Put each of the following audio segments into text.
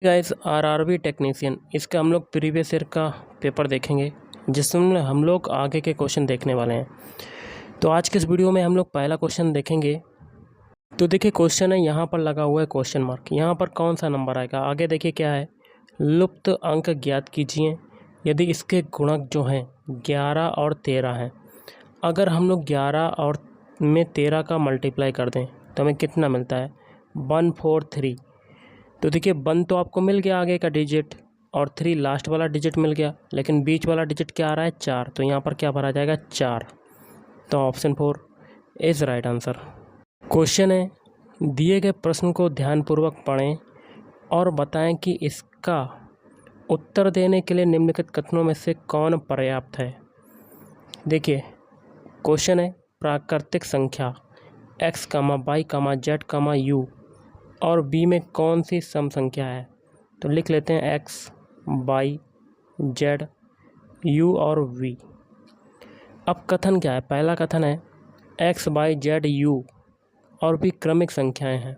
Guys RRB technician इसका हम लोग प्रीवियस ईयर का पेपर देखेंगे जिसमें हम लोग आगे के क्वेश्चन देखने वाले हैं। तो आज के इस वीडियो में हम लोग पहला क्वेश्चन देखेंगे। तो देखिए क्वेश्चन है, यहाँ पर लगा हुआ है क्वेश्चन मार्क। यहाँ पर कौन सा नंबर आएगा? आगे देखिए क्या है, लुप्त अंक ज्ञात कीजिए यदि इसके गुणक जो हैं 11 और 13 हैं। अगर हम लोग 11 और में 13 का मल्टीप्लाई कर दें तो हमें कितना मिलता है? 143। तो देखिए 1 तो आपको मिल गया आगे का डिजिट और 3 लास्ट वाला डिजिट मिल गया, लेकिन बीच वाला डिजिट क्या आ रहा है? 4। तो यहाँ पर क्या भरा जाएगा? 4। तो option 4 is right answer. Question है, दिए गए प्रश्न को ध्यानपूर्वक पढ़ें और बताएं कि इसका उत्तर देने के लिए निम्नलिखित कथनों में से कौन पर्याप्त है। देखिए क्वेश्चन है, प्राकृतिक संख्या x, y, z, u और b में कौन सी सम संख्या है? तो लिख लेते हैं x, y, z, u और v। अब कथन क्या है? पहला कथन है x, y, z, u और भी क्रमिक संख्याएं हैं।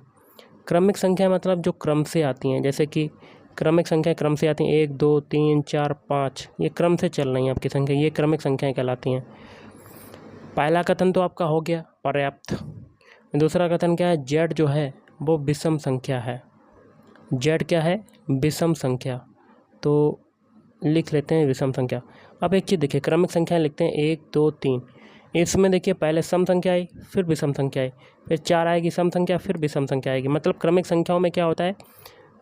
क्रमिक संख्या मतलब जो क्रम से आती हैं, जैसे कि क्रमिक संख्या क्रम से आती हैं 1, 2, 3, 4, 5, ये क्रम से चल रही हैं आपकी संख्या, ये क्रमिक संख्याएं कहलाती हैं। पहला कथन तो आपका हो गया पर्याप्त। दूसरा कथन क्या है? z जो है वो विषम संख्या है। z क्या है? विषम संख्या। तो लिख लेते हैं विषम संख्या। अब एक चीज़ देखिए, क्रमिक संख्याएं लिखते हैं 1, 2, 3। इसमें देखिए पहले सम संख्या आई, फिर विषम संख्या आई, फिर 4 आएगी सम संख्या, फिर विषम संख्या आएगी। मतलब क्रमिक संख्याओं में क्या होता है,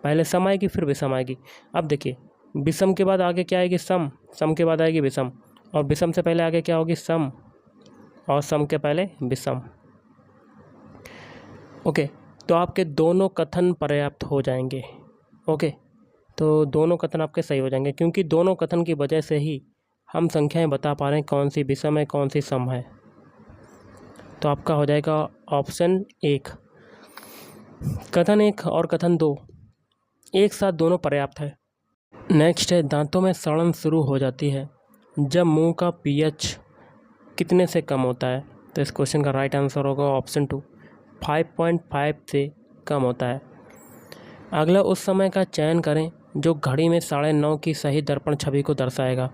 पहले सम आएगी फिर विषम आएगी। अब देखिए विषम के बाद आगे क्या आएगी? सम। सम के बाद आएगी विषम, और विषम से पहले आगे क्या होगी? सम, और सम के पहले विषम। ओके, तो आपके दोनों कथन पर्याप्त हो जाएंगे। ओके, तो दोनों कथन आपके सही हो जाएंगे, क्योंकि दोनों कथन की वजह से ही हम संख्याएं बता पा रहे हैं कौन सी विषम है कौन सी सम है। तो आपका हो जाएगा ऑप्शन 1। कथन 1 और कथन 2 एक साथ दोनों पर्याप्त है। नेक्स्ट है, दांतों में सड़न शुरू हो जाती है जब मुंह का पीएच कितने से कम होता है? तो इस क्वेश्चन का राइट आंसर होगा ऑप्शन 2, 5.5 से कम होता है। अगला, उस समय का चयन करें जो घड़ी में 9:30 की सही दर्पण छवि को दर्शाएगा।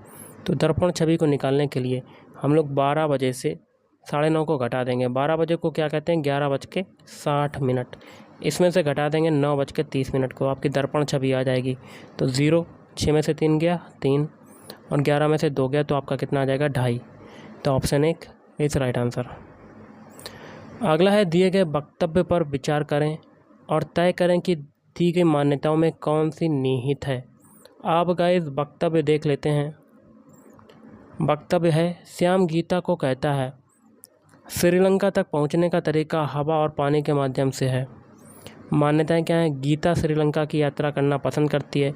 तो दर्पण छवि को निकालने के लिए हम लोग 12 बजे से 9:30 को घटा देंगे। 12 बजे को क्या कहते हैं? 11:60। इसमें से घटा देंगे 9:30 को, आपकी दर्पण छवि आ जाएगी। तो 0, 6 में से 3 गया 3, और 11 में से 2 गया, तो आपका कितना आ जाएगा? 2.5। तो ऑप्शन 1 इज राइट आंसर। अगला है, दिए गए वक्तव्य पर विचार करें और तय करें कि दी गई मान्यताओं में कौन सी निहित है। आप गाइस वक्तव्य देख लेते हैं। वक्तव्य है, श्याम गीता को कहता है श्रीलंका तक पहुंचने का तरीका हवा और पानी के माध्यम से है। मान्यताएं क्या हैं? गीता श्रीलंका की यात्रा करना पसंद करती है।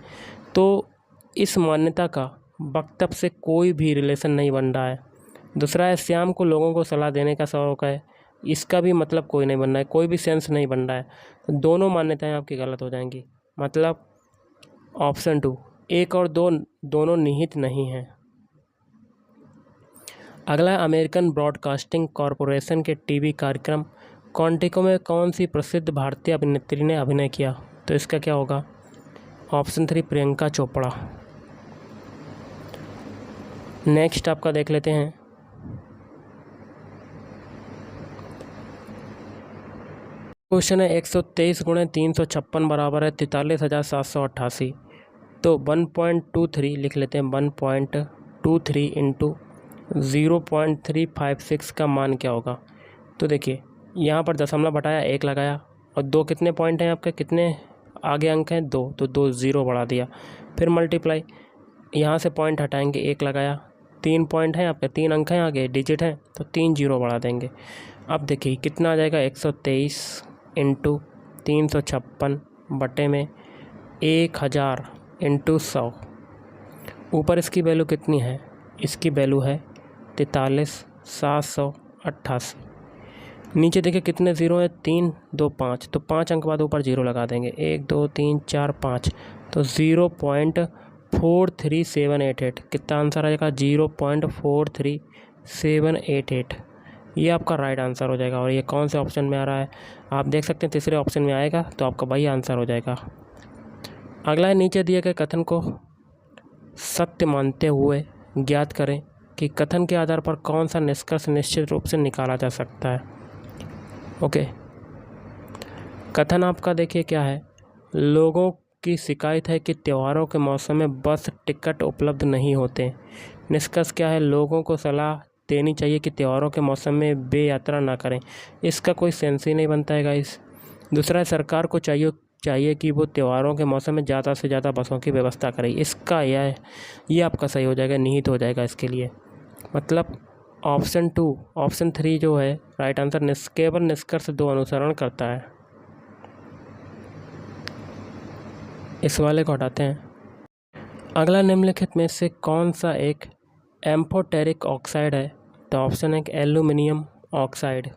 तो इस मान्यता का वक्तव्य से कोई भी रिलेशन नहीं बन रहा है। दूसरा है, श्याम को लोगों को सलाह देने का शौक है। इसका भी मतलब कोई नहीं बन रहा है, कोई भी सेंस नहीं बन रहा है। तो दोनों मान्यताएं आपकी गलत हो जाएंगी। मतलब ऑप्शन 2, 1 और 2 दोनों निहित नहीं हैं। अगला, अमेरिकन ब्रॉडकास्टिंग कॉरपोरेशन के टीवी कार्यक्रम क्वांटिको में कौन सी प्रसिद्ध भारतीय अभिनेत्री ने अभिनय किया? तो इसका क्या होगा? ऑप्शन 3, प्रियंका चोपड़ा। नेक्स्ट आपका देख लेते हैं। क्वेश्चन है, 123 × 356 बराबर है 43,788। तो 1.23 लिख लेते हैं। 1.23 इंटू 0.356 का मान क्या होगा? तो देखिए यहाँ पर दशमलव हटाया, 1 लगाया, और 2 कितने पॉइंट हैं आपके? कितने आगे अंक हैं? 2, तो 2 0 बढ़ा दिया। फिर मल्टीप्लाई, यहाँ से पॉइंट हटाएंगे, 1 लगाया, 3 पॉइंट हैं आपके, 3 अंक हैं आगे, डिजिट हैं, तो 3 0 बढ़ा देंगे। अब देखिए कितना आ जाएगा? 123 इंटू 356 बटे में 1000 इंटू 100। ऊपर इसकी वैल्यू कितनी है? इसकी वैल्यू है 43,788। नीचे देखिए कितने ज़ीरो है? 3, 2, 5, तो 5 अंक बाद ऊपर 0 लगा देंगे। 1, 2, 3, 4, 5, तो 0.43788। कितना आंसर आएगा? 0.43788। ये आपका राइट आंसर हो जाएगा। और ये कौन से ऑप्शन में आ रहा है? आप देख सकते हैं तीसरे ऑप्शन में आएगा, तो आपका वही आंसर हो जाएगा। अगला है, नीचे दिए गए कथन को सत्य मानते हुए ज्ञात करें कि कथन के आधार पर कौन सा निष्कर्ष निश्चित रूप से निकाला जा सकता है। ओके, कथन आपका देखिए क्या है, लोगों की शिकायत है कि त्योहारों के मौसम में बस टिकट उपलब्ध नहीं होते। निष्कर्ष क्या है, लोगों को सलाह देनी चाहिए कि त्योहारों के मौसम में बेयात्रा ना करें। इसका कोई सेंस ही नहीं बनता है गाइस। दूसरा है, सरकार को चाहिए कि वो त्योहारों के मौसम में ज़्यादा से ज़्यादा बसों की व्यवस्था करे। इसका ये आपका सही हो जाएगा, निहित हो जाएगा इसके लिए। मतलब ऑप्शन 2, ऑप्शन 3 जो है राइट आंसर केवल निष्कर्ष 2 अनुसरण करता है। इस वाले को हटाते हैं। अगला, निम्नलिखित में से कौन सा एक एम्फोटेरिक ऑक्साइड है? तो ऑप्शन है एल्यूमिनियम ऑक्साइड।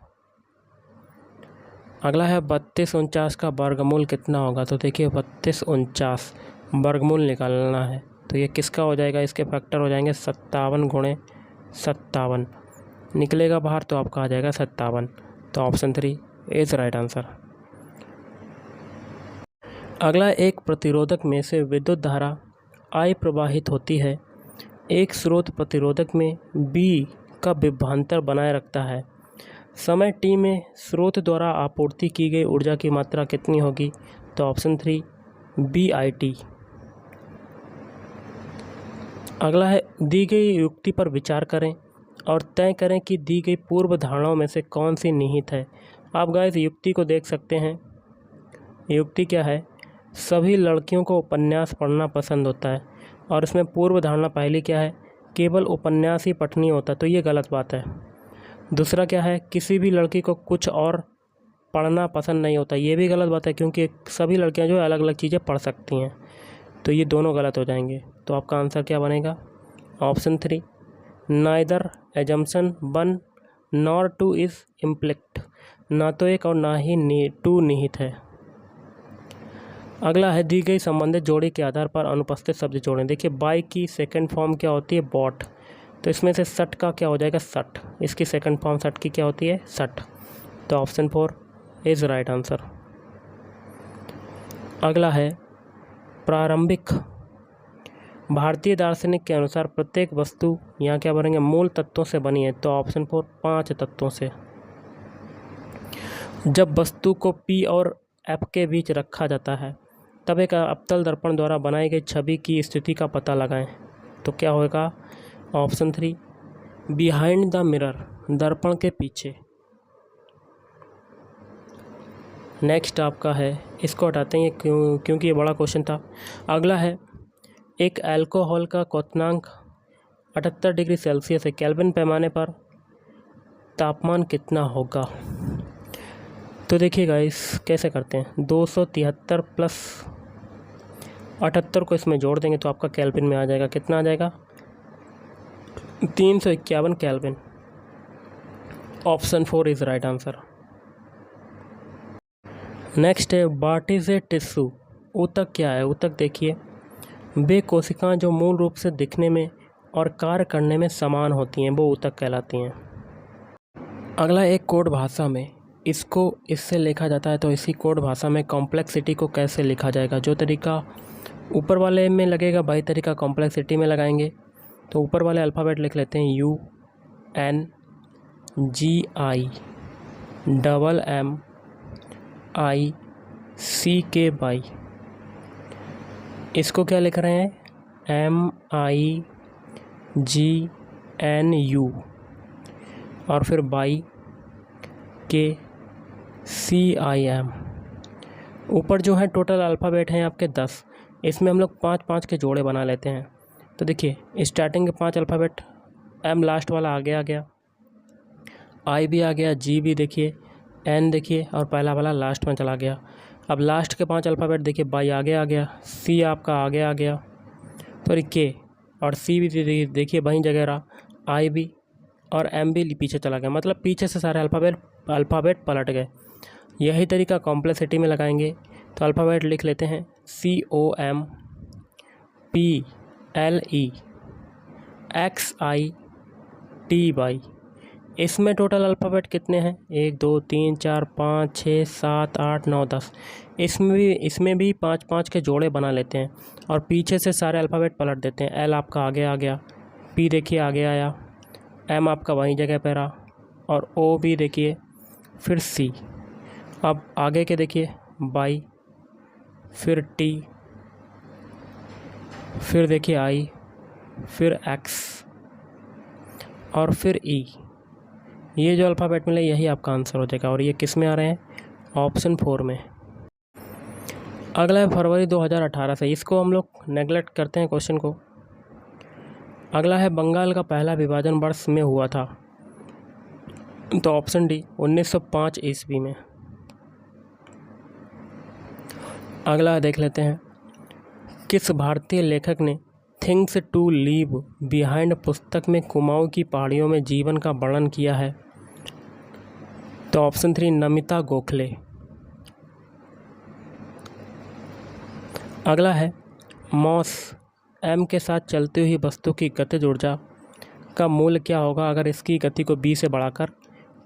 अगला है, 3249 का वर्गमूल कितना होगा? तो देखिए 3249 वर्गमूल निकालना है, तो ये किसका हो जाएगा? इसके फैक्टर हो जाएंगे 57 गुणे 57, निकलेगा बाहर तो आपका आ जाएगा 57। तो ऑप्शन 3 इज राइट आंसर। अगला, एक प्रतिरोधक में से विद्युत धारा I प्रवाहित होती है। एक स्रोत प्रतिरोधक में B का विभवांतर बनाए रखता है। समय t में स्रोत द्वारा आपूर्ति की गई ऊर्जा की मात्रा कितनी होगी? तो ऑप्शन 3 BIT। अगला है, दी गई युक्ति पर विचार करें और तय करें कि दी गई पूर्व धारणाओं में से कौन सी निहित है। आप गाइस युक्ति को देख सकते हैं। युक्ति क्या है, सभी लड़कियों को उपन्यास पढ़ना पसंद होता है, और इसमें पूर्व धारणा पहली क्या है, केवल उपन्यास ही पठनीय होता है, तो ये गलत बात है। दूसरा क्या है, किसी भी लड़की को कुछ और पढ़ना पसंद नहीं होता, ये भी गलत बात है, क्योंकि सभी लड़कियां जो है अलग अलग चीज़ें पढ़ सकती हैं, तो ये दोनों गलत हो जाएंगे। तो आपका आंसर क्या बनेगा? Option 3 neither assumption 1 nor 2 is implicit. ना तो एक और ना ही 2 निहित है। अगला है, दी गई संबंधित जोड़ी के आधार पर अनुपस्थित शब्द जोड़ें। देखिए बाई की सेकंड फॉर्म क्या होती है? बॉट। तो इसमें से सट का क्या हो जाएगा? सट। इसकी सेकंड फॉर्म सट की क्या होती है? सट। तो ऑप्शन 4 इज़ राइट आंसर। अगला है, प्रारंभिक भारतीय दार्शनिक के अनुसार प्रत्येक वस्तु यहाँ क्या बनेंगे? मूल तत्वों से बनी है। तो ऑप्शन 4 5 तत्वों से। जब वस्तु को P और F के बीच रखा जाता है तब एक अवतल दर्पण द्वारा बनाई गई छवि की स्थिति का पता लगाएं। तो क्या होगा? ऑप्शन 3 बिहाइंड द मिरर, दर्पण के पीछे। नेक्स्ट आपका है, इसको हटाते हैं क्योंकि ये बड़ा क्वेश्चन था। अगला है, एक अल्कोहल का क्वथनांक 78 डिग्री सेल्सियस है, केल्विन पैमाने पर तापमान कितना होगा? तो देखिए गाइस कैसे करते हैं, 273 प्लस 78 को इसमें जोड़ देंगे तो आपका केल्विन में आ जाएगा। कितना आ जाएगा? 351 kelvin. Option 4 is right answer. Next है, व्हाट इज़ ए टिश्यू? ऊतक क्या है? ऊतक देखिए वे कोशिकाएं जो मूल रूप से दिखने में और कार्य करने में समान होती हैं, वो ऊतक कहलाती हैं। अगला, एक कोड भाषा में इसको इससे लिखा जाता है, तो इसी कोड भाषा में कॉम्प्लेक्सिटी को कैसे लिखा जाएगा? जो तरीका ऊपर वाले में लगेगा वही तरीका कॉम्प्लेक्सिटी में लगाएंगे। तो ऊपर वाले अल्फ़ाबेट लिख लेते हैं UNGIMMICKY। इसको क्या लिख रहे हैं? MIGNU और फिर KCIM। ऊपर जो है टोटल अल्फ़ाबेट हैं आपके 10, इसमें हम लोग 5-5 के जोड़े बना लेते हैं। तो देखिए स्टार्टिंग के 5 अल्फ़ाबेट, M लास्ट वाला आगे आ गया, I भी आ गया, G भी देखिए, N देखिए, और पहला वाला लास्ट में चला गया। अब लास्ट के 5 अल्फ़ाबेट देखिए, बाई आगे आ गया, C आपका आगे आ गया, सॉरी K, और C भी देखिए वहीं जगह रहा, I भी और M भी पीछे चला गया, मतलब पीछे से सारे अल्फ़ाबेट पलट गए। यही तरीका कॉम्प्लेक्सिटी में लगाएंगे। तो अल्फ़ाबेट लिख लेते हैं COMPLEXITY, इसमें टोटल अल्फ़ाबेट कितने हैं? 1 2 3 4 5 6 7 8 9 10। इसमें भी 5-5 के जोड़े बना लेते हैं और पीछे से सारे अल्फ़ाबेट पलट देते हैं। एल आपका आगे आ गया, पी देखिए आगे आया, एम आपका वहीं जगह पर रहा और ओ भी देखिए, फिर सी। अब आगे के देखिए, बाई, फिर टी, फिर देखिए आई, फिर एक्स और फिर ई। ये जो अल्फ़ाबेट मिले यही आपका आंसर हो जाएगा और ये किस में आ रहे हैं? ऑप्शन 4 में। अगला है फरवरी 2018 से, इसको हम लोग नेगलेक्ट करते हैं क्वेश्चन को। अगला है बंगाल का पहला विभाजन वर्ष में हुआ था, तो ऑप्शन डी 1905 ईस्वी में। अगला देख लेते हैं, किस भारतीय लेखक ने थिंग्स टू लीव बिहाइंड पुस्तक में कुमाऊं की पहाड़ियों में जीवन का वर्णन किया है? तो ऑप्शन 3 नमिता गोखले। अगला है मॉस एम के साथ चलती हुई वस्तु की गतिज ऊर्जा का मूल्य क्या होगा अगर इसकी गति को बी से बढ़ाकर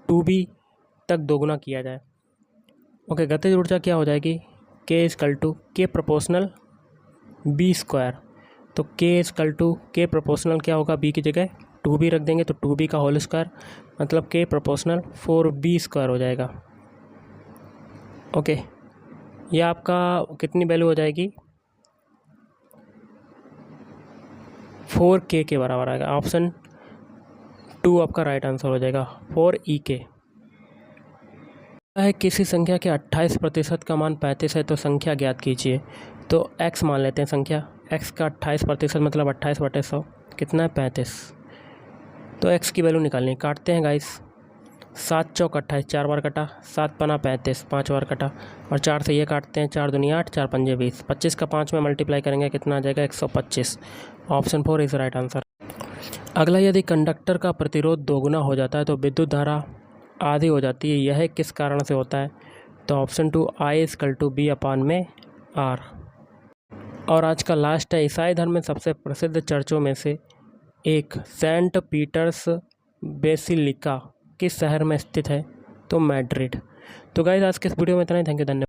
2b तक दोगुना किया जाए? ओके, गतिज ऊर्जा क्या हो जाएगी? k = k proportional b square. तो k प्रोपोर्शनल क्या होगा? b की जगह 2b रख देंगे तो 2b का होल स्क्वायर, मतलब k प्रोपोर्शनल 4b स्क्वायर हो जाएगा। ओके, ये आपका कितनी वैल्यू हो जाएगी? 4k के बराबर आएगा। ऑप्शन 2 आपका राइट आंसर हो जाएगा, 4ek। है किसी संख्या के 28% का मान 35 है तो संख्या ज्ञात कीजिए। तो x मान लेते हैं संख्या, x का 28% मतलब 28/100 कितना है? 35। तो x की वैल्यू निकालनी, काटते हैं गाइस। 7 चौक 28, 4 बार कटा, 7 पना 35, 5 बार कटा और 4 से ये काटते हैं, 4 दूनी 8, 4 पंजे 20, 25 का 5 में मल्टीप्लाई करेंगे कितना आ जाएगा? 125। Option 4 is right answer. अगला, यदि कंडक्टर का प्रतिरोध दोगुना हो जाता है तो विद्युत धारा आधी हो जाती है, यह किस कारण से होता है? तो ऑप्शन 2 I = B/R। और आज का लास्ट है, ईसाई धर्म में सबसे प्रसिद्ध चर्चों में से एक सेंट पीटर्स बेसिलिका किस शहर में स्थित है? तो मैड्रिड। तो गाइस आज के इस वीडियो में इतना ही। थैंक यू, धन्यवाद।